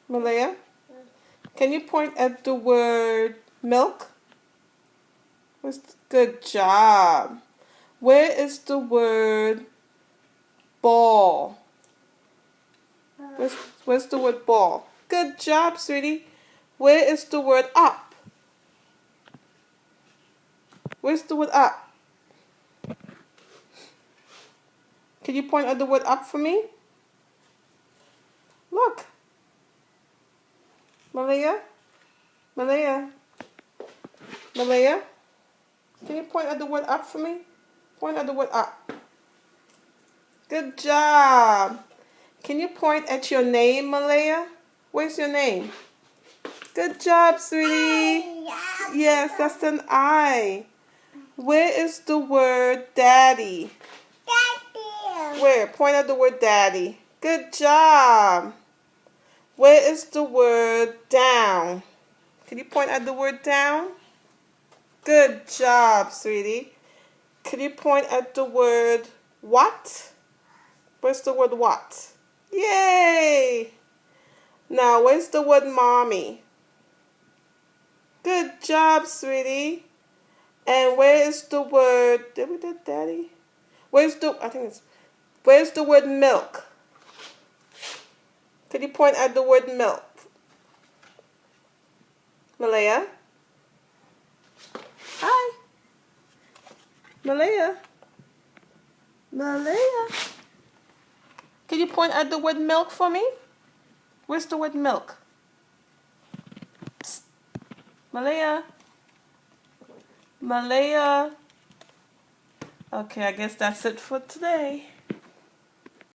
Malaya, can you point at the word milk? Good job. Where is the word ball? Where's the word ball? Good job, sweetie. Where is the word up? Where's the word up? Can you point at the word up for me? Look. Malaya? Malaya? Malaya? Can you point at the word up for me? Point at the word up. Good job. Can you point at your name, Malaya? Where's your name? Good job, sweetie. Yes, that's an I. Where is the word daddy? Daddy. Where? Point at the word daddy. Good job. Where is the word down? Can you point at the word down? Good job, sweetie. Can you point at the word what? Where's the word what? Yay! Now, where's the word mommy? Good job, sweetie. And where is the word, did we do daddy? Where's the word milk? Could you point at the word milk? Malaya? Hi. Malaya? Malaya? Can you point at the word milk for me? Where's the word milk? Psst. Malaya? Malaya? Okay, I guess that's it for today.